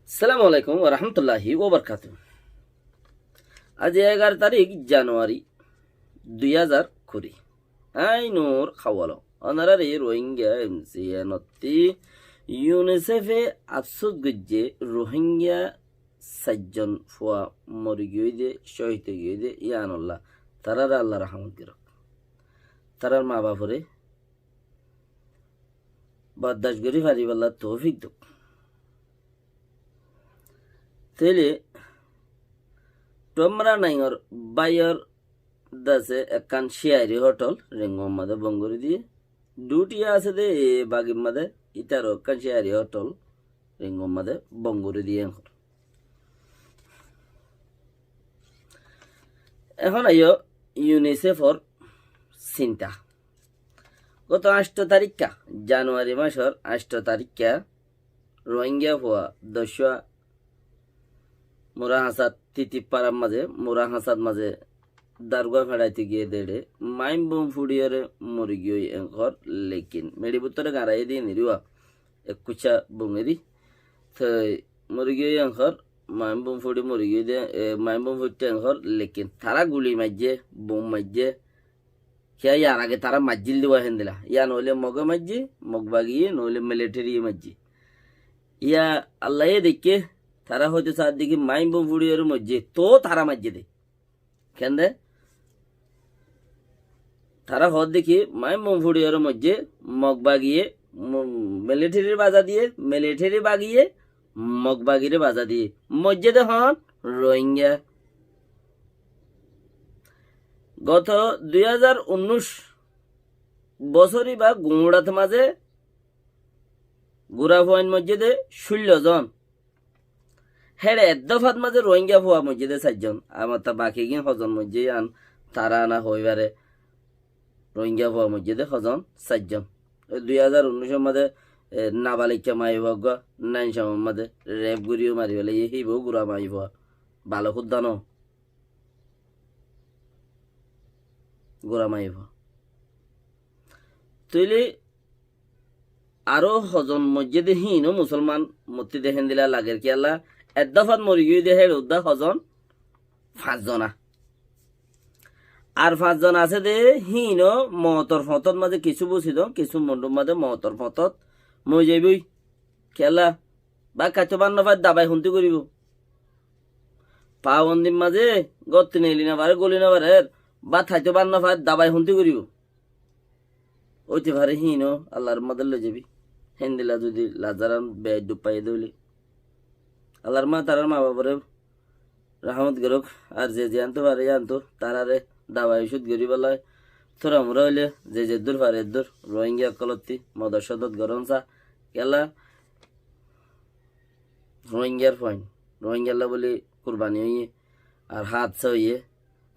আসসালামু আলাইকুম রহমতুল্লাহি ওবরকাত। আজ 11 তারিখ জানুয়ারি 2020। আই নূর খাওয়ালো অনারারি রোহিঙ্গা এমসিএনতি ইউনিসেফে আফসোস গজ্জে রোহিঙ্গা সাজ্জন ফুয়া মরি গিয়ে শহীদ গিয়ে ইয়ানুল্লাহ তারার আল্লাহ রহমত গিরক তারার মা বাপরে বরদাস গরি ফারিবাল্লাহ তৌফিক দুক তেলে তোমরা নাইর বাইর দাসে একখান শিয়ারি হোটেল রেঙ্গম মাদে বঙ্গুরি দিয়ে দুটি আছে দে বাগির মাদে ইতারও একখান শিয়ারি হোটেল রেঙ্গম মাদে বঙ্গুরি দিয়ে এখন আইও ইউনিসেফর চিন্তা গত 8 তারিখা জানুয়ারি মাসের 8 তারিখা রোহিঙ্গা হওয়া দশা মোরা হাসাদ তিতিপাড়ার মাঝে মোরা হাসাদ মাঝে দারগা ফেড়াইতে গিয়ে দেড়ে মাইম বোম ফুড়িয়ারে মরি গিয়ে এঙ্কর লেকিন মেডি বুত্তরে গাড়াই দিয়ে নিরিওয়া এক কুচা বুঙেরি তো মরি গিয়ে এঙ্কর মাইম বোম ফুড়ি মরি গিয়ে দে মাইম বোম ফুটতে এঙ্কর লেকিন তারা গুলি মারছে বোম মারছে কে ইয়ার আগে তারা মাজ্জিল দেওয়া হেন দিলা ইয়া নইলে মগে মারছে মগ বাগিয়ে নইলে মিলিটারি মারছে ইয়া আল্লাহ দেখে তারা হয়তো চারদিকে মাইম বোম ফুড়িয়ার মধ্যে তো তারা মারছে দে কেন দে তারা হদ দেখি মাইম বোম ফুড়িয়ার মধ্যে মগ বাগিয়ে মিলিটারির বাজা দিয়ে মিলিটারি বাগিয়ে মগ বাগিরে বাজা দিয়ে মধ্যে দেখুন রোহিঙ্গা গত 2019 বছরই বা গুঁড়াত মাঝে গুড়া ফুয়াইন মসজিদে 16 জন হেড়ে এদ্দফাত মাঝে রোহিঙ্গা ফুয়া মসজিদে 4 জন আমার তা বাকি গিয়ে হজন মসজিদে আন তারা আনা হইবারে রোহিঙ্গা ফুয়া মসজিদে হজন 4 জন 2019 মাঝে নাবালিকা মাই ভগ নাইন সময় মাঝে রেপ গুড়িও মারি ফেলে এই বউ গুড়া মাই ফুয়া ভালো খুদ্দানো গোড়া মাই ফুয়া তুইলি আরো হজন মসজিদে হিনো মুসলমান মূর্তি দেখেন দিলা লাগের কি আল্লাহ এদ্দফাত মরি গিয়ে দেখে উদ্দা হজন 5 জনা আর 5 জন আছে দে হিনো মহতর ফতত মাঝে কিছু বুঝিদ কিছু মন্ডুর মাঝে মহতর ফতত মই যাইবই খেলা বা কাচো বান্ন ভাই দাবাই শুনতে করিব পা বন্দির মাঝে গতি নেলি না পারে গলি না পারে বা থাইতো বান্ন ভাই দাবাই শুনতে করিব ওইতে পারে হিনো আল্লাহর মাদের লই যাবি হেন্দিলা যদি লাজারান বে ডুব পাই দইলি আল্লাহর মা তারার মা বাবারে রহমত গরক আর যে যে আনতে পারে আনতো তারারে দাবাই ওষুধ গরি বেলায় তোরা আমরা হইলে যে যে দূর পারে দূর রোহিঙ্গা কলত্তি মদরসদত গরমসা গেলা রোহিঙ্গার ফাইন রোহিঙ্গাল্লা বলি কুরবানি হইয়ে আর হাত হইয়ে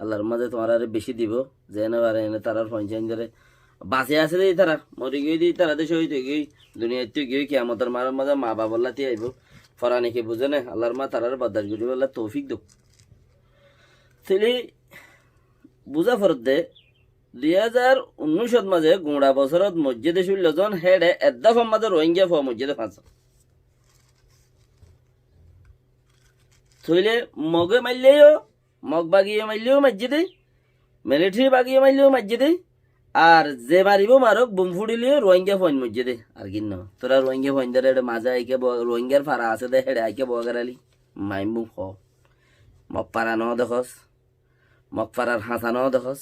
আল্লাহর মাঝে তোমার আরে বেশি দিব যে না পারে এনে তারার ফাইন চাইন করে বাঁচে আছে দেই তারা মরি গিয়ে দিই তারা দেশে হইতে গিয়ে দুনিয়াতে গিয়ে কি আমাদের মার মাঝে মা বাবাল্লাতে আইব ফরানিকে বুঝে না আল্লাহর মা তারার বাদাস গুলি বললা তৌফিক দো তাহলে বুঝা ফরত দে 2019 মাঝে গুঁড়া বছরত মসজিদে 16 জন হেডে এদ্দাফার মাঝে রোহিঙ্গা ফুয়া মসজিদে 5 জন থইলে মগে মারলেও মগ বাগিয়ে মারলেও মসজিদে মিলিটারি বাগিয়ে মারলেও মসজিদে আর যে মারিব মারক বুম ফুড়িলে রোহিঙ্গা ফোন মসজিদে আর কিন্ন তোরা রোহিঙ্গা ফোন ধরে মাঝে আইকে রোহিঙ্গার ফাড়া আছে দে হেডে আইকে বগারালি মাইম বুম খ মগ পাড়া ন দেখস মগ পাড়ার হাসা ন দেখস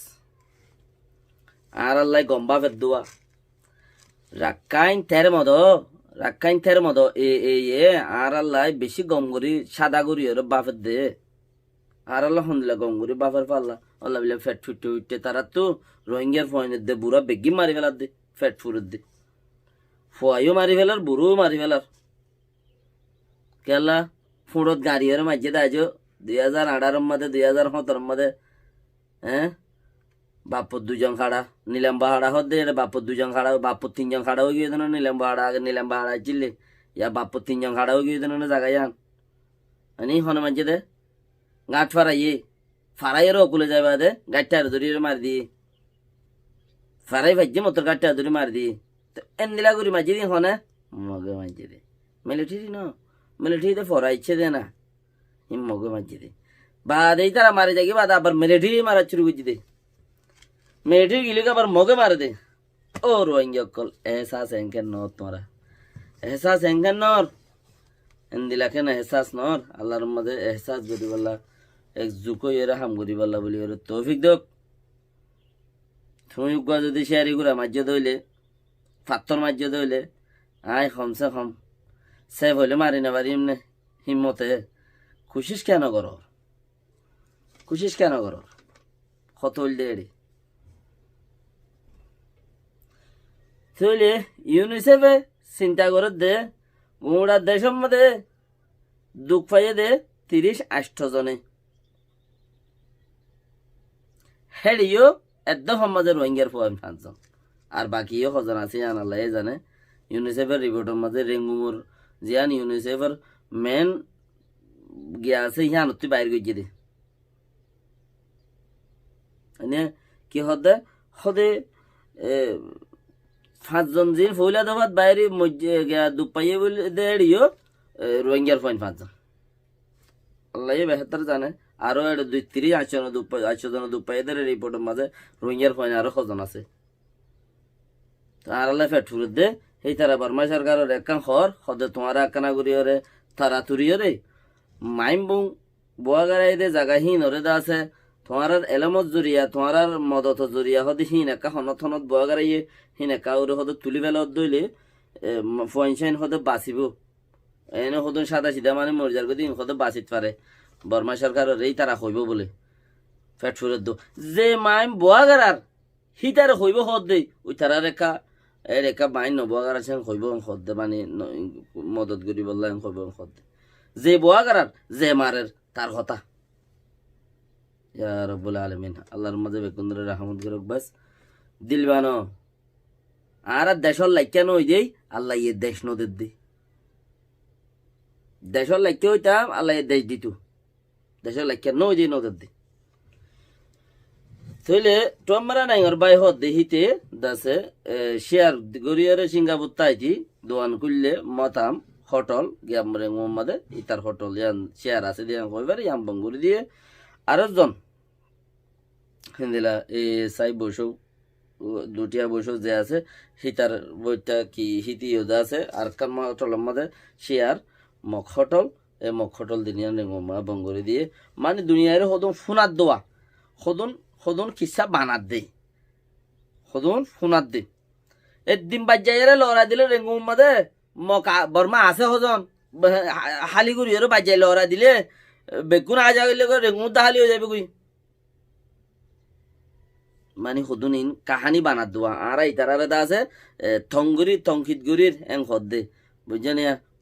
আর আল্লাহ গম্বা ফের দোয়া রাক্কাইন থের মদ এ আর আল্লাহ বেশি গম করি সাদা করি ওর বাফের দে আর আল্লাহ হন্দিলা গম করি বাফের পাল্লা আল্লাহ বিলে ফেট ফুটে উঠতে তারা তো রোহিঙ্গার ফোনের দে বুড়া বেগি মারি ফেলার দে ফেট ফুরের দে ফোয়াইও মারি ফেলার বুড়োও মারি ফেলার কেলা ফুঁড়ত গাড়ির মাঝে দাইজ 2018 মধ্যে 2017 মধ্যে হ্যাঁ বাপর 2 জন খাড়া নিলাম্বা হাড়া হদ দে বাপর 2 জন খাড়া বাপর 3 জন খাড়া হয়ে গিয়ে নিলাম্বা হাড়া আগে নিলাম্বা হাড়া চিল্লে ইয়া বাপর 3 জন খাড়া হয়ে গিয়ে জায়গায় যান আনি হন মাঝে দে গাঁট ফারাইয়েরও কুলে যাবে দে গাড়িটা ধরি মারি দিয়ে ফারাই ভাজ্যে মতর গাড়িটা ধরি মারি দিয়ে তো এন দিলা করি মাঝে দিয়ে হনে মগে মাঝে দে মিলিটারি ন মিলিটারিতে ফরাইছে দে না হিম মগে মারছি দে বাদ এই তারা মারে যাই বাদ আবার মিলিটারি মারা শুরু করছি দে মিলিটারি গিলে আবার মগে মারে দে ও রোহিঙ্গা কল এহসাস এনকেন নর তোমরা এহসাস এনকেন নর এন্দিলা কেন এহসাস নর আল্লাহর মধ্যে এহসাস করি বললা এক জুকো এরা হাম করি বললা বলি ওর তৌফিক দক তুমি যদি শেয়ারি গুড়া মাজ্য দইলে পাত্তর মাজ্য দইলে আয় কমসে কম সেভ হইলে মারি না পারি এমনি হিম্মতে খুশিস কেন কর খুশিস কেন কর কত হইল দে তাহলে ইউনিসেফে চিন্তা করে দে গুড়ার দেশের মধ্যে দুঃখ পাইয়ে দে 38 জনে হেডিও একদম সমাজের রোহিঙ্গার পোয়াম 5 জন আর বাকিও কজন আছে আনাল্লাহ জানে ইউনিসেফের রিপোর্টের মাঝে রেঙ্গুমুর জিয়ান ইউনিসেফের মেন গিয়া আছে ইহান তুই বাইর গিয়ে দে কি হদে হদে 5 জন জিন ফৌলা দফাত বাইরে দুঃখ পাইয়ে বলে দেড়িও রোহিঙ্গার পয়েন্ট 5 জন আল্লাহ বেহতর জানে আরো 38 জন দুঃখ পাইয়ে দেড় রিপোর্টের মাঝে রোহিঙ্গার পয়েন্ট আরো কজন আছে আর আল্লাহ ফেট ফুরুত দে এই তারা বর্মা সরকারের একান খর হদে তোমার আকানা করিয়রে তারা তুরিয়রে মাইম বুং বোয়াগারাই দে জাগা হিন ওরে দা আছে তোমার এলামত জরিয়া তোমার মদত জরিয়া হদে হিন একা হনত বোয়াগারাইয়ে হিন একা ওরে হদে তুলি বেলত দইলে পয়েন্ট হদে বাঁচিব এনে হদে সাদা সিধা মানে মরিজার গদি হদে বাঁচিত পারে বর্মা সরকারের এই তারা হইব বলে ফেট ফুরত দো যে মাইম বোয়াগারার হি তারা হইব হদ দেই ওই তারা রেখা বাইন নবগার আছে হইব হদ দে মানে মদত করি বললাম হইব হদ দে যে বোয়াগারার যে মারের তার কথা ইয়া রব্বুল আলামিন আল্লাহর মাঝে বেকুন্দরে রহমত করুক বাস দিলবানো আর দেশর লাইকা নই দেই আল্লাহ ইয়ে দেশ নদের দি দেশর লাইকা হইতাম আল্লাহ দেশ দিত দেশর লাইকা নই দেই নদের দি তাইলে টমারা নাইঙর বাই হদ দেহিতে দাসে শেয়ার গরিয়ারে সিঙ্গাপুর তাইজি দোয়ান খুললে মতাম হোটেল গিয়ামরে মোহাম্মদে ইতার হোটেল ইয়ান শেয়ার আছে দিয়া কইবার ইয়াম বঙ্গুরি দিয়ে আরেকজন হিন্দিলা এই সাই বসু দুটিয়া বসু যে আছে হিতার বইটা কি হিতি ইউজা আছে আর কাম হোটেলের মধ্যে শেয়ার মক হোটেল এ মক হোটেল দিনিয়া নেমা বঙ্গুরি দিয়ে মানে দুনিয়ার হদম ফুনাত দোয়া হদন কিসা বানাত দে হদন ফুনাত দে একদিন বাজ্যাইরে লড়া দিলে রেঙ্গুম মাদে মকা বর্মা আছে হজন হালিগুড়ি এর বাজ্যাই লড়া দিলে বেগুন আজা গেলে রেঙ্গুম দা হালি হয়ে যাবে কই মানে হদন ইন কাহানি বানাত দোয়া আর ইতারারে দা আছে থংগুড়ি থংখিতগুড়ির এং হদ দে বুঝছেন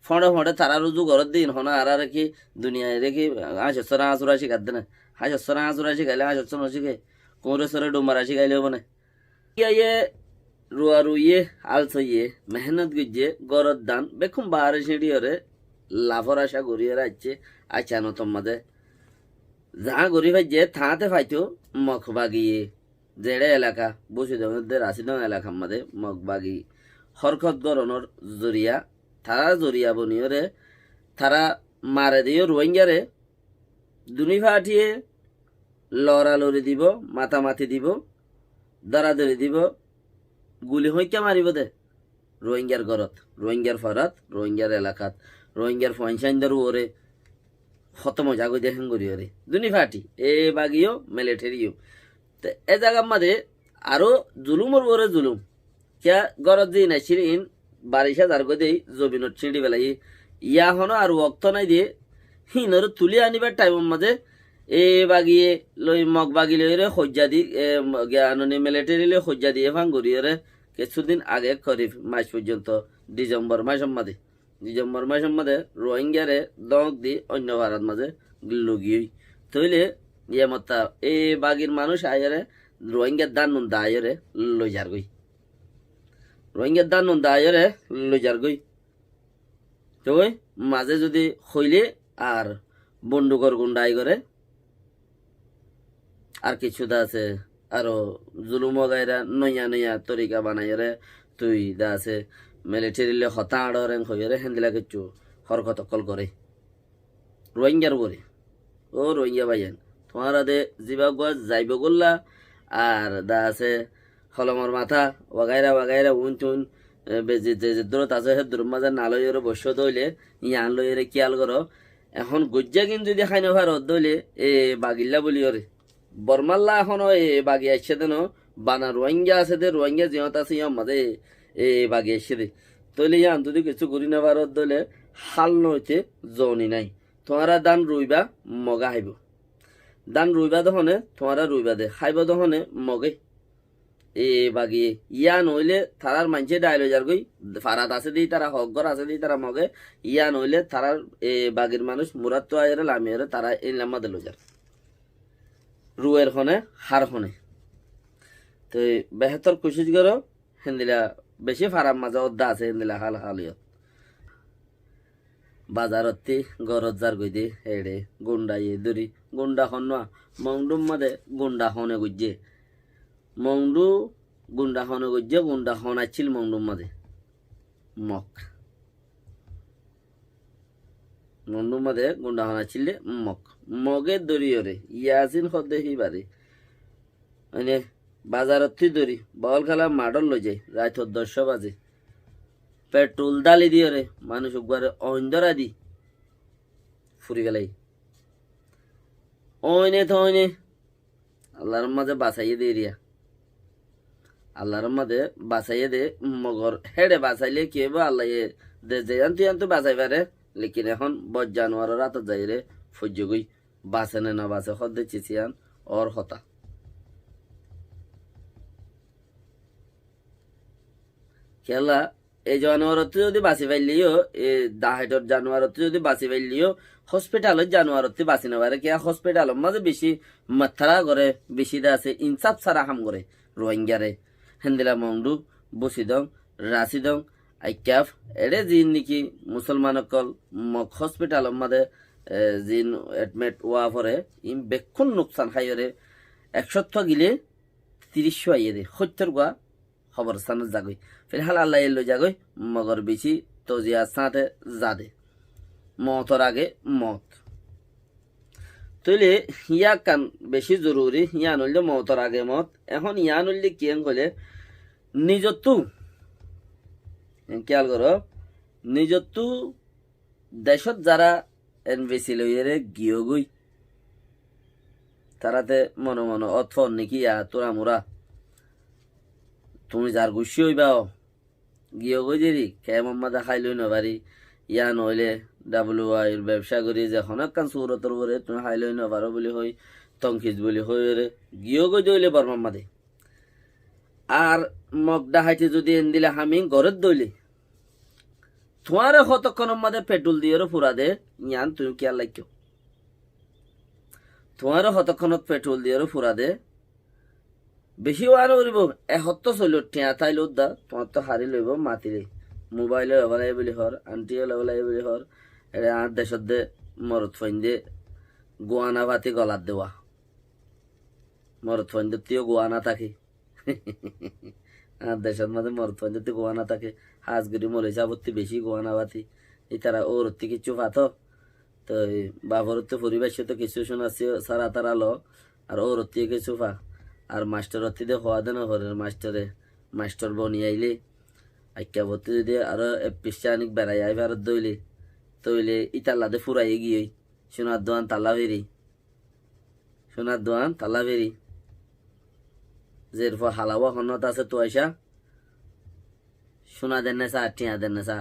ফড়ে তারা রুজু ঘরত দিন হনা আর কি দুনিয়ায় রেখে হাঁসরা হাঁসুরা শিখাত দে না হাঁসরা শিখাইলে হাঁসর শিখে কোমরে সরে ডোমারা শিখাইলে হবো না ইয়ে রুয়া রুইয়ে আলসইয়ে মেহনত গুজে গরত দান বেকুম বাহারে সিঁড়ি হরে লাভর আশা গড়িয়ে রাখছে আচানো তোমাদের যা গড়ি ভাইছে থাঁতে ফাইতো মখ বাগিয়ে জেড়ে এলাকা বসুদের রাশিদন এলাকার মধ্যে মখ বাগি হরকত গরণর জরিয়া তারা জরিয়া বনিয়রে তারা মারে দিও রোহিঙ্গারে দুনি ফাটিয়ে লড়ালড়ি দিব মাতামাতি দিব দরাদরি দিব গুলি হইকা মারিব দে রোহিঙ্গার ঘরত রোহিঙ্গার ফরাত রোহিঙ্গার এলাকাত রোহিঙ্গার ফয়সাইন্দার ওরে হত মজা করে দেখেন করি ওরে দুনি ফাটি এ বাগিও মিলিটারিও তো এ জায়গার মাঝে আরো জুলুমর ওরে জুলুম কিয়া গরত দিই না সিরিন বারিশা যার গো দেই জমিনত ছিঁড়ি বেলাই ইয়া হনো আর অক্ত নাই দিয়ে হিনর তুলি আনিবার টাইমের মাঝে এ বাগিয়ে লই মগ বাগি লই রে সজ্জা দি জ্ঞানী মিলিটারি লই সজ্জা দিয়ে ভাঙ্গুরি রে কিছুদিন আগে খরিফ মাস পর্যন্ত ডিসেম্বর মাসের মাঝে রোহিঙ্গারে দক দি অন্য ভারত মাঝে লগিয়ে তৈলে ইয়ে মতা এই বাগির মানুষ আয়রে রোহিঙ্গার দান নুন্দা আয়রে লই যার গই রোহিঙ্গার দান নুন্দা আয়রে লই যার গই তো মাঝে যদি হইলে আর বন্দুকর গুন্ডাই করে আর কিছু দা আছে আরো জুলুম গাইরা নয়া তরিকা বানাইরে তুই দা আছে মিলিটারি হতা আড়রে হইরে হেন্দিলা কিছু হরকত কল করে রোহিঙ্গার উপরে ও রোহিঙ্গা ভাইয়ান তোমার আদে জিবা গজ যাইব গোল্লা আর দা আছে হলমর মাথা ওয়াগাইরা ওয়াগাইরা উন চুন যে দূরত আছে সে দূর মাঝে না লইয়ের বস্য দইলে ইয়ান লইয়ের কিয়াল করো এখন গজ্জা কিন্তু যদি খাই নভার দইলে এ বাগিল্লা বলি ওরে বরমাল্লা এখনো এ বাগি আসছে দেন বানা রোহিঙ্গা আছে দে রোহিঙ্গা জিহত আছে ইয়ার মাঝে এ বাগি আসছে দে তইলে ইয়ান যদি কিছু করি নেবার দইলে হাল নইতে জনি নাই তোমারা দান রুইবা মগা হাইব দান রুইবা দহনে তোমারা রুইবা দে খাইব দহনে মগে এ বাগিয়ে ইয়া নইলে তারার মানছে ডায়লজার গই ফারাত আছে দি তারা হকগর আছে দি তারা মগে ইয়া নইলে তারার এ বাগির মানুষ মুরাত তো আয়ের লামিয়ের তারা এই লাম্মা দিল যার রুয়ের হনে হার হনে তো বেহতর কোশিশ করো হেন্দিলা বেশি ফারাম মাজা অদ্দা আছে হেন্দিলা হাল হালিয়ত বাজারতি গরত যার গই দে হেড়ে গুন্ডা ইয়ে দরি গুন্ডা হন মংডুম মাদে গুন্ডা হনে গুজে মংডু গুন্ডা হনে গুজে গুন্ডা হন আছিল মংডুম মাদে মক মংডুম মাদে গুন্ডা হন আছিল মক মগে দরিয়রে ইয়াসিন খদে হি বারে মানে বাজারতি দরি বল খেলা মাডল লই যায় রাত 10 বাজে পেট্রোল দালি দিয়ে রে মানুষ একবারে অন্ধরা দি ফুরি গেলাই ওইনে তো ওইনে আল্লাহর মাঝে বাঁচাইয়ে দিয়ে রিয়া আল্লাহর মাঝে বাঁচাইয়ে দে মগর হেডে বাঁচাইলে কি হইব আল্লাহ দে যে তুই বাঁচাই পারে লেকিন এখন বজ জানোয়ার রাত যাই রে সহ্য গই বাঁচে না বাঁচে সদ্যে চিচিয়ান ওর হতা খেলা এই জানুয়ারতে যদি বাঁচি পাইলিও এ দাহাইটর জানুয়ারতে যদি বাঁচি পাইলিও হসপিটালত জানুয়ারতে বাঁচি নেবারে কি হসপিটালত মাঝে বেশি মাথারা করে বেশি দা আছে ইনসাফ সারা হাম করে রোহিঙ্গারে হেন্দিলা মংডু বসিদং রাশিদং আইক্যাফ এড়ে জিন নাকি মুসলমান অকল মক হসপিটালত মাঝে জিন এডমিট ওয়া পরে ইম বেক্ষণ নোকসান খাইরে 100 গিলে 30 আইয়ে দে 70 গুয়া খবরস্থানত যাগই ফিলহাল আল্লাহ এলো যাগই মগর বেশি তজিয়া সাথে যাদে মতর আগে মত তইলে ইয়া কান বেশি জরুরি ইয়া নইলে মতর আগে মত এখন ইয়া নইলে কি হলে নিজতু খেয়াল করো নিজতু দেশত যারা এনবিসি লইরে গিয়ে গই তারাতে মনে মনে অথর নাকি তোরা মোরা তুমি যার গুছি হইবাও গিয়ে গই দেরি কে মাম্মা খাইলই নবারি ইয়া নইলে WI ব্যবসা করি যখন একখান সুরতর করে তুমি খাইলই নবারো বলি হই তংখিজ বলি হই রে গিয়ে গই দইলে বরমাম্মা দে আর মগডা হাইতে যদি এন দিলে হামি ঘরের দইলে তোমার কতক্ষণের মধ্যে পেট্রোল দিয়ে ফুরা দে ইয়ান তুমি খেয়াল রাখিও তোমার কতক্ষণত পেট্রোল দিয়ে ফুরা দে বেশি আর করিব এসত্য চলিল ঠেয়া ঠাই লোদা তোমার তো হারি লইব মাতিলে মোবাইলে লবলাই বুলি হর আন্টিও লবলাই বুলি হর এরে আর দেশত দে মরত ফাইন দে গোয়ানা ভাতি গলাত দেওয়া মরত ফাইন দে তুইও গোয়ানা থাকি আর দেশের মধ্যে মরত ফাইন দে গোয়ানা থাকে হাজগুড়ি মরে যাবত্তি বেশি গোয়ানা ভাতি এই তারা ওর কিছু পাতো তো বাবর তো পরিবেশ তো কিছু শোনাচ্ছি সারা তারা লো আর ওর কিছু পা আর মাস্টার অতিদে হওয়া দেন হরের মাস্টার বনি আইলে আইকা ভর্তি যদি আরো পিসানিক বেড়াই আই ভারত দইলে তইলে ইতাল্লাদে ফুরাই গিয়ে সোনার দোয়ান তালা ভেরি যে হালাওয়া হনত আছে তো আইসা সোনা দেন না চা টিয়া দেন না চা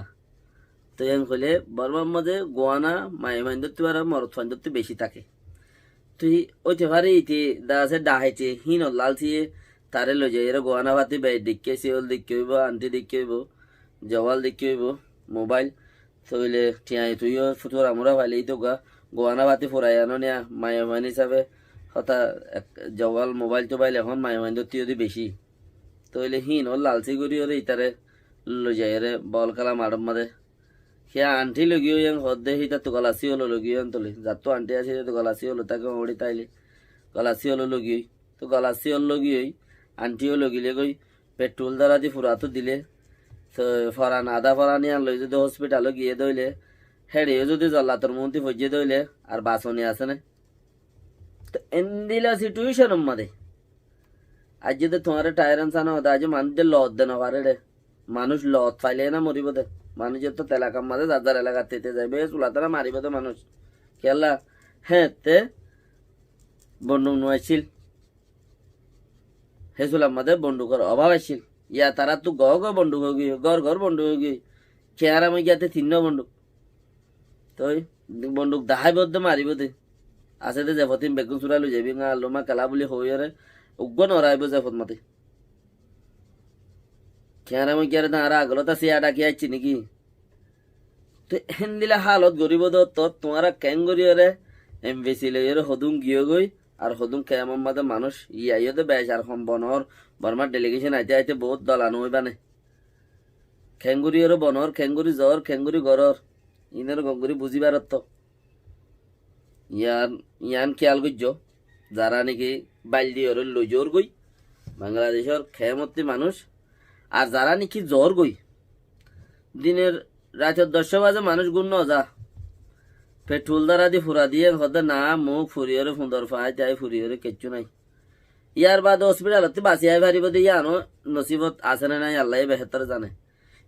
তো এম কইলে বলবার মধ্যে গোয়ানা মাই মাইন্দ তুই আর মরত ফাইন্দ বেশি থাকে তুই ওইতে পারে ইতি দা আছে ডাহাইছে হিন লালছিয়ে তারে লই যায় এর গোয়ানা ভাতি বে দেখে সিওল দেখে হইব আন্টি দেখে হইব জওয়াল দেখে হইব মোবাইল তইলে টিয়া তুইও ফুটুর আমরা ভাইলে তো গোয়ানা ভাতি ফুরাই আনো নিয়া মায়ামান হিসাবে হতা জওয়াল মোবাইল টোবাইল এখন মায়ামান তুই যদি বেশি তইলে হিন লালচি করি ওরে ইতারে লই যায় রে বল খেলা মাঠের মাঝে সিয়া আন্টি লগিও ইয়াং হদ্দে হিতা তো গলাসি হলো লগিও আনতলে যার তো আন্টি আছে তো গলাসি হলো তাকে ওড়ি তাইলে গলাসি হলো লগিয়ে তো গলাসি হল লগিয়ে আন্টিও লগিলে গই পেট্রোল দ্বারা দি ফুরাতো দিলে তো ফরান আধা ফরানি আনলো যদি হসপিটালও গিয়ে দইলে হেড়েও যদি জল্লাতর মন্ত্রী ফজিয়ে দইলে আর বাসনি আছে না তো এন্দিলা সিচুয়েশন মাদে আজ যদি তোমার টায়ার আনসানো হতো আজ মানুষদের লত দেন পারে রে মানুষ লত পাইলে না মরিব দে মানুষের তো তেলাকার মাঝে যার যার এলাকা তেতে যাইবে চুলাতারা মারিব তো মানুষ খেলা হ্যাঁ তে বন্দুক নোয়াইছিল হে চুলার মাঝে বন্দুকের অভাব আসছিল ইয়া তারা তো গ বন্দুক হয়ে গিয়ে ঘর বন্দুক হয়ে গিয়ে খেয়ার আমি গিয়াতে তিন বন্দুক তো বন্দুক দাহাই বদ্ধ মারিব দে আছে দে জেফতিন বেগুন চুরা লৈ যাবি না লোমা কালা বুলি হইরে উগ্গ নরাইব জেফত মাতে খেয়ার আমি গিয়ারে না আর আগলতা সিয়া ডাকি আইছি নাকি তো হেন্দিলা হালত গরিব তো তোমারা কেন গরিয়রে এমবিসি লইরে হদুম গিয়ে গই আর হদুম কেমন মাদে মানুষ ইয়াইও তো বেশ আর বনর বর্মার ডেলিগেশন আইতে আইতে বহুত দলানো হইবানে খেঙ্গুরিয়র বনর খেঙ্গুরি জ্বর খেঙ্গুরি গরর ইনের গঙ্গুরি বুঝিবার তো ইয়ান খেয়াল করছ যারা নাকি বাইল লই জোর গই বাংলাদেশের খেমতি মানুষ আর যারা নাকি জ্বর গই দিনের রাতের 10 বাজে মানুষ গুণ যা পেট্রোল দ্বারা দি ফুরা দিয়ে হতে না মুখ ফুরিয়রে সুন্দর ফাই যাই ফুরিয়রে কিচ্ছু নাই ইয়ার বাদ হসপিটালতে বাঁচিয়াই পারিব দিয়ে আনো নসিবত আছে না নাই আল্লাহ বেহতর জানে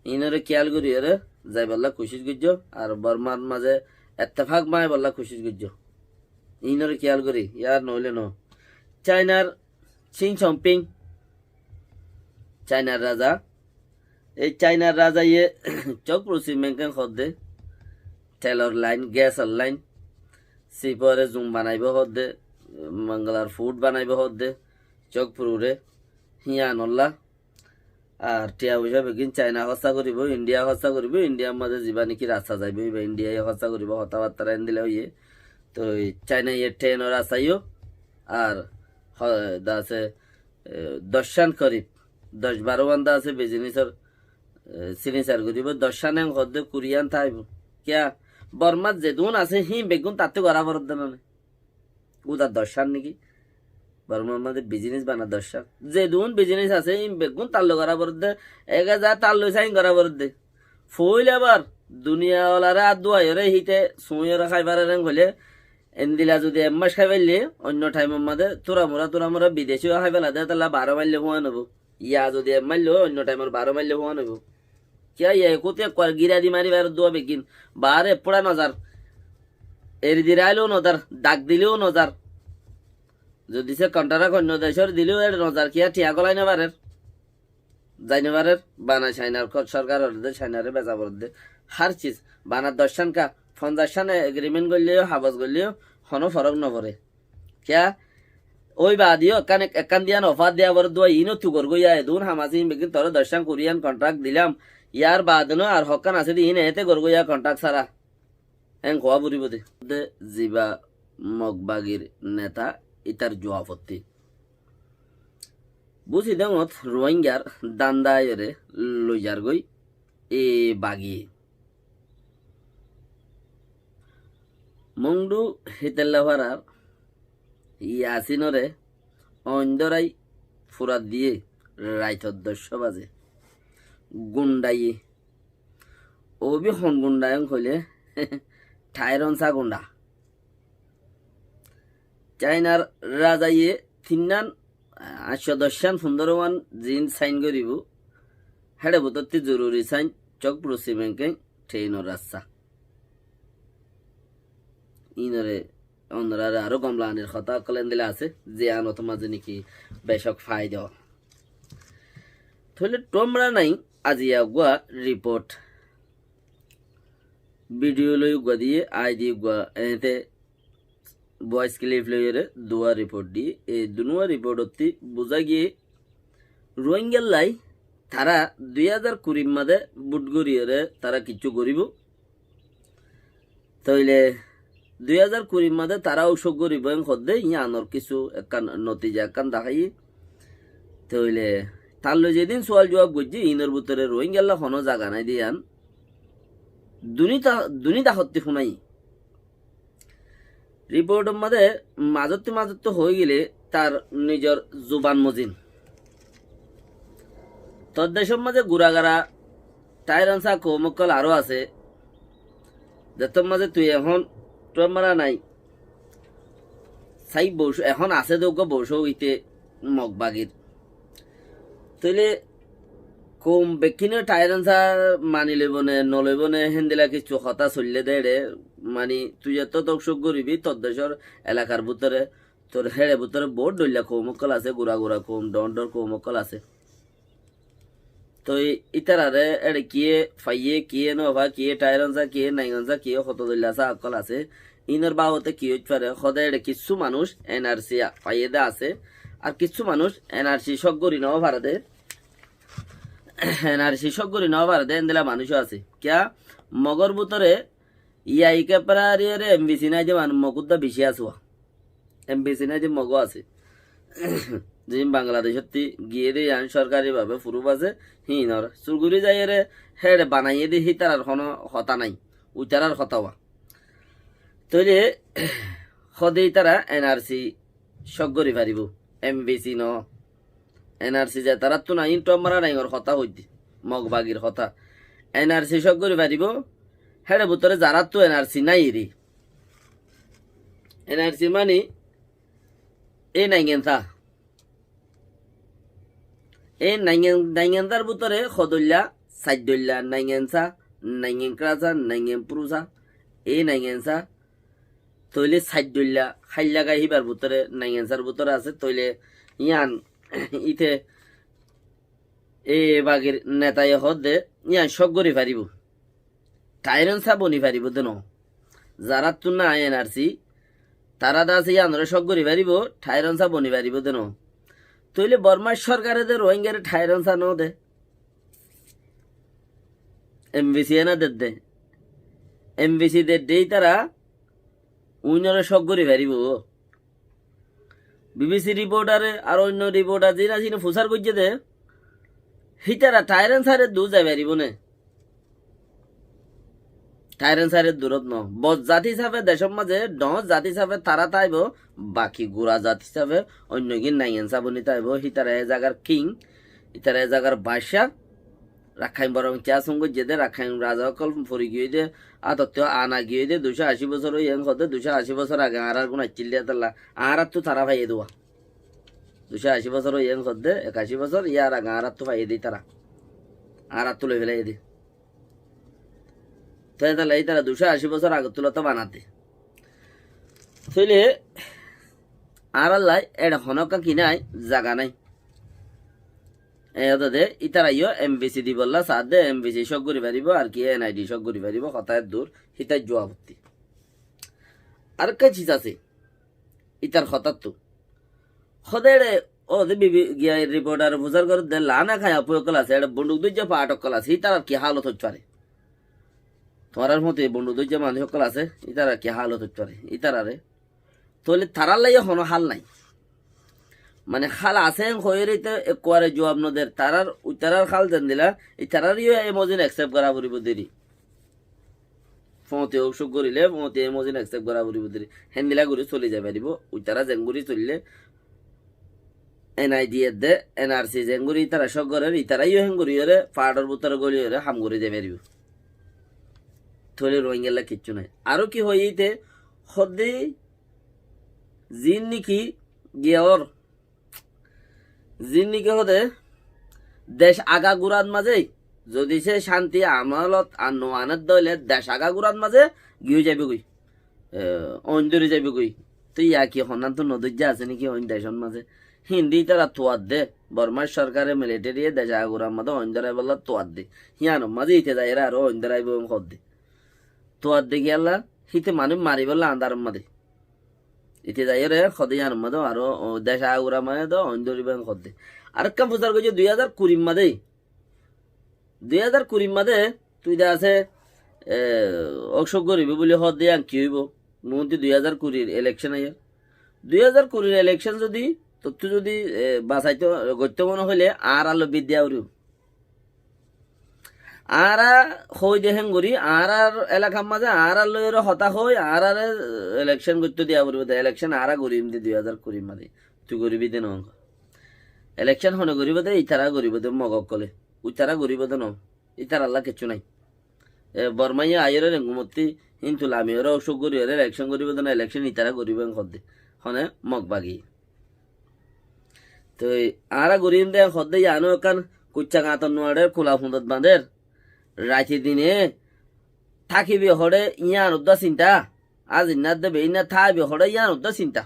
ইনরে খেয়াল করিয়রে যাই বললা খুশি গুজ্জ আর বর্মার মাঝে এত্তেফাক মায় বললা খুশি গুজ্জ ইনরে খেয়াল করি ইয়ার নইলে ন চাইনার চিং চম্পিং চাইনার রাজা এই চাইনার রাজা ইয়ে চক প্রসিমেন্টেন হদে তেলর লাইন গ্যাসর লাইন সিপরে জুম বানাইব হদে মঙ্গলার ফুড বানাইব হদে চক পুরুরে হিয়া নল্লা আর টিয়া পয়সা বেগিন চাইনা খরচা করিব ইন্ডিয়া খরচা করিব ইন্ডিয়ার মাঝে যা নাকি রাস্তা যাইব ইন্ডিয়ায় খরচা করিব কথাবার্তা এন দিলে হইয়ে তো চাইনা ইয়ে ট্রেনের রাস্তাইও আর আছে দশান করিব 10-12 বান্ধা আছে বিজনেসের সিগনেচার করিব দশান হদে কুরিয়ান থাইব কিয়া বর্মার যেদুন আছে হি বেগুন তাতে করা বরদ না উদার দশান নাকি বর্মার মধ্যে বিজনেস বানা দশান যেদুন বিজনেস আছে হি বেগুন তাল্লো করা বরদ দে এগে যা তাল্লো সাইন করা বরদ দে ফইল আবার দুনিয়াওয়ালারে আর দুয়াইরে হিতে সুইরে খাইবার রং হলে এন্দিলা যদি এমাস খাইবাইলে অন্য টাইমের মধ্যে তোরা মোরা বিদেশিও খাইবেলা দে তাহলে 12 মাইলে হওয়া নেব ইয়া যদি মাইল অন্য টাইমের 12 মাইলে হওয়া নেব क्या ये कोते गिरा दी मारी बार दो बेगिन बाहर एपड़ा नजर एरी दिराइलो नजर दाग दिलेও নজর যদি সে কন্ট্রাক্ট অন্য দেশের দিলেও এর নজর কিয়া ঠিয়া গলাই না বারের যাইনে বারের বানা চাইনার সরকার দে চাইনারে বেচা বরদে হার চিজ বানা 10 কা 50 এগ্রিমেন্ট করলেও হাবস করলেও কোনো ফরক না পড়ে কিয়া ওই বাদিও কান দিয়ান অফার দেয়া বর দো ইনো তু গরগইয়া দুন হামাসি বেগিন তোর 10 কোরিয়ান কন্ট্রাক্ট দিলাম ইয়ার বাদ ন আর হকান আছে দিন এতে গরগইয়া কন্ট্রাক্ট সারা এন কোয়া বুড়িব দে জিবা মগবাগির নেতা ইতার জুয়াপত্তি বুঝি দেমত রোহিঙ্গার দান্দায়রে লইজার গই এ বাগি মংডু হিতেল্লাভারার ইয়াসিনরে অন্দরাই ফুরাত দিয়ে রাইতর 10 বাজে গুন্ডাই ওবি হন গুন্ডায়ং হইলে ঠাইরনসা গুন্ডা চাইনার রাজাইয়ে 810 সুন্দরওয়ান জিন সাইন করিব হেডে বতত্তি জরুরি সাইন চক প্রসিমেন্টে ট্রেনর রাস্তা ইনরে অন্যরা আরো কমলানের কথা কলেন দিলে আছে যে আনত মাঝে নাকি বেশক ফায়দা তাহলে তোমরা নাই আজিয়া গুয়া রিপোর্ট ভিডিও লই গুয়া দিয়ে আই দিয়ে গুয়া এতে ভয়েস ক্লিপ লইরে দুয়া রিপোর্ট দিয়ে এই দুনুয়া রিপোর্ট অতি বুঝা গিয়ে রোহিঙ্গার লাই তারা 2020 মাদে বুটগরিয়রে তারা কিছু করিব তাইলে 2020 মাদে তারা ঔষধ করিব হদে ইয়ানোর কিছু একখান নতিজা একখান দেখাই তাইলে তার লই যেদিন সোয়াল জবাব করছি ইনোর ভিতরে রোহিঙ্গাল্লা কোনো জায়গা নাই দিয়ান দুনিতা হত্যি শুনাই রিপোর্টের মধ্যে মাজত্ব হয়ে গেলে তার নিজের জুবান মজিন তোর দেশের মাঝে গুড়াগাড়া টাইরানসা কৌমকল আরো আছে যে তোর মাঝে তুই এখন তোর মারা নাই সাই বৌস এখন আছে দৌক বৌস হইতে মগবাগির তইলে কম বেকিনে টাইরেন্সার মানি লইব নে নলইব নে হেন্দিলা কিছু হতা চললে দেড়ে মানে তুই এত দর্শক করিবি তোর দেশের এলাকার ভিতরে তোর হেড়ে ভিতরে বহুত ডইলা কৌমকল আছে গুড়া গুড়া কৌম ডর কৌমকল আছে তো ইতারারে এড়ে কিয়ে ফাইয়ে কিয়ে নভা কিয়ে টাইরেন্সা কিয়ে নাইগঞ্জা কিয়ে হত দইলা চা অকল আছে ইনর বাবতে কি হইতে পারে সদা এড়ে কিছু মানুষ এনআরসি ফাইয়ে দে আছে আর কিছু মানুষ এনআরসি সব করি নেওয়া ভারতে এনআরসি সব করি নেওয়া ভারতে এনদিলা মানুষও আছে কিয়া মগর ভিতরে ইয়াইকে প্রায় এমবিসি নাই যে মগুদ্দা বেশি আসুয়া এমবিসি নাই যে মগ আছে যে বাংলাদেশত গিয়ে দিয়ে আন সরকারি ভাবে ফুরুব আছে হিনর চুরগুড়ি যাই রে হেড বানাইয়ে দি হিতার কোনো হতা নাই উইতারার হতাওয়া তৈলে সদেই তারা এনআরসি সগরি পারিব এমবিসি ন এনআরসি যে তারা তো নাই তো আমরা নাই ওর হতা হইতি মগবাগির হতা এনআরসি সগরি পারিব হেডে ভিতরে যারা তো এনআরসি নাই রে এনআরসি মানে এই নাইগেনথা এই নাইগেনতার ভিতরে সদল্যা সাইদল্যা নাইগেনসা নাইগেন ক্রাসা নাইগেন পুরুষা এই নাইগেনসা তৈলে সাইদল্যা খাইলা গাইবার ভিতরে নাইগেনসার ভিতরে আছে তৈলে ইয়ান ইতে এ বাগের নেতাই হদে ইয়ান সব গরি পারিব টাইরেন্সা বনি পারিব দেন যারা তো না এনআরসি তারা দাস ইয়ানরে সব গরি পারিব টাইরেন্সা বনি পারিব দেন তৈলে বর্মার সরকারেদের রোহিঙ্গারে ঠাইরনসা ন দে এমবিসি না দে এমবিসি দেই তারা উইনরে সব করে পারিব বিবিসি রিপোর্টারে আর অন্য রিপোর্টার যেটা ছিল ফুসার করছে দে হিতারা টাইরেন্সারে দূর যাই পারিব নে টাইরেন্সারের দূরত ন বজ জাতি হিসাবে দেশের মাঝে ডজ জাতি হিসাবে তারা তাইব বাকি গুড়া জাতি হিসাবে অন্য গিন নাইয়েন সাবনি তাইব হিতারা এ জায়গার কিং ইতারা এ জায়গার বাদশাহ রাখাইন বরং চা সঙ্গ যেদে রাখাইন রাজা কল ফরি গিয়ে দে আতত্য আনা গিয়ে দে 280 বছর ইয়াং হতে 280 বছর আগে আর আর কোন চিল্লিয়া তাল্লা আর তো তারা ভাই দেওয়া 280 বছর ইয়াং হতে 81 বছর ইয়ার আগে আর তো ভাই দেই তারা আর তুলে ফেলাই দে তাহলে এই তারা 280 বছর আগে তুলা তো বানাতে তাহলে আর আল্লাহ এটা হনকা কিনাই জায়গা নাই এদে ইতারাইও এমবিসি দি বললা সাদে এমবিসি সব করি পারিব আর কি এনআইডি সব করি পারিব হতায়ের দূর হিতাই জবাবতি আর কে চিজ আছে ইতার হতাত তো হদেড়ে ও দে বিবি গিয়া রিপোর্টার বুঝার করে দে লানা খায় উপকল আছে এটা বন্দুক দুই যে পাটকল আছে ইতার কি হালত হচ্ছে পারে তোমার মতে বন্ধু দুই যে মানুষ সকল আছে ইতারা কি হালত হচ্ছে পারে ইতারারে তাহলে তারার লাগে হন হাল নাই মানে খাল আছে হইতে একবারে জবাব নদের তারার উতারার খাল দেন দিলা এই তারারই এমোজিন অ্যাকসেপ্ট করা পড়িব দেরি ফোঁতে অসুখ করিলে ফোঁতে এমোজিন অ্যাকসেপ্ট করা পড়িব দেরি হেন্দিলা ঘুরি চলে যাবে দিব উতারা জেঙ্গুরি চললে এনআইডি এর দে এনআরসি জেঙ্গুরি তারা সব ঘরের ইতারাইও হেঙ্গুরি হরে পাহাড়ের ভিতরে গলি হরে হামগুড়ি যাবে দিব থলে রোহিঙ্গালা কিচ্ছু নাই আরো কি হইতে হদে জিন নিকি গিয়র জিন নিকি হদে দেশ আগা গুড়ার মাঝে যদি সে শান্তি আমালত আর নোয়ানের দলে দেশ আগা গুড়ার মাঝে গিয়ে যাবে কই অঞ্জরি যাবে কই তো ইয়া কি হনান তো নদীর আছে নাকি অন্য দেশের মাঝে হিন্দি তারা তোয়ার দে বর্মার সরকারে মিলিটারি দেশ আগা গুড়ার মাঝে অঞ্জরাই বললা তোয়ার দে হিয়ানো মাঝে ইতে যায় এরা আরো অঞ্জরাই খদ দে তোয়ার দে গিয়াল্লা হিতে মানুষ মারি বললা আন্দার মাঝে ইতে যাই রে খদে ইয়ার মাঝে আরো দেশ আগা গুড়ার মাঝে তো অঞ্জরি খদ দে আর কাম প্রচার করছে 2020 মাঝে 2020 মাঝে তুই দে আছে অশোক গরিবি বলে হদ দিয়ে কি হইব মন্ত্রী 2020 ইলেকশন আইয়া 2020 ইলেকশন যদি তথ্য যদি বাঁচাইতে গত্য মনে হইলে আর আলো বিদ্যা উড়িও আর হই দেখেন গরি আর এলাকার মাঝে আর আলো হতা হই আর ইলেকশন করতে দিয়া পড়ব ইলেকশন আর গরিম দি 2020 মাঝে তুই গরিবি দে নঙ্ক ইলেকশন হনে গরিব দে ইতারা গরিব দে মগক কলে উতারা গরিব দে ন ইতার আল্লাহ কিচ্ছু নাই বর্মাইয়া আয়ের রেঙ্গুমতি কিন্তু আমি ওরা অসুখ করি ওরা ইলেকশন করিব না ইলেকশন ইতারা করিব খদ্দে হনে মগ বাগি তো আরা গরিম দে খদ্দে জানো কান কুচ্চা গাতন নোয়ারের খোলা ফুন্দত বাঁধের রাতে দিনে থাকিবি হরে ইয়ান উদ্দা চিন্তা আজ ইনার দেবে ইনা থাকবি হরে ইয়ান উদ্দা চিন্তা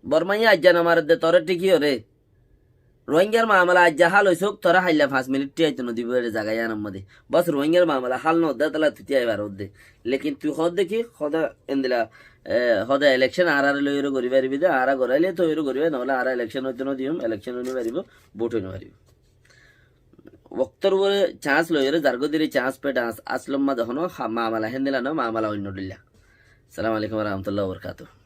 বর্মাইয়া আজ্জান আমার দে তোরে টিকি হরে রোহিঙ্গার মামলা আজ্জা হাল হইসুক তোরা হাইলা 5 মিনিট টিয়াইতো নদী বইরে জায়গা ইয়ান মধ্যে বস রোহিঙ্গার মামলা হাল ন দে তালা তুই আইবার দে লেকিন তুই খদ দেখি খদা এন্দিলা খদা ইলেকশন আর লইরো করি পারিবি দে আরা গরাইলে তো এরো করিবে নহলে আর ইলেকশন হইতো নদিম ইলেকশন হইনি পারিব ভোট হইনি পারিব বক্তর বলে চান্স লইরে জার্গো দিরে চান্স পে ডান্স আসলম মা যখন মামলা হেন্দিলা না মামলা অন্য দিল্লা আসসালামু আলাইকুম ওয়া রাহমাতুল্লাহি ওয়া বারাকাতুহু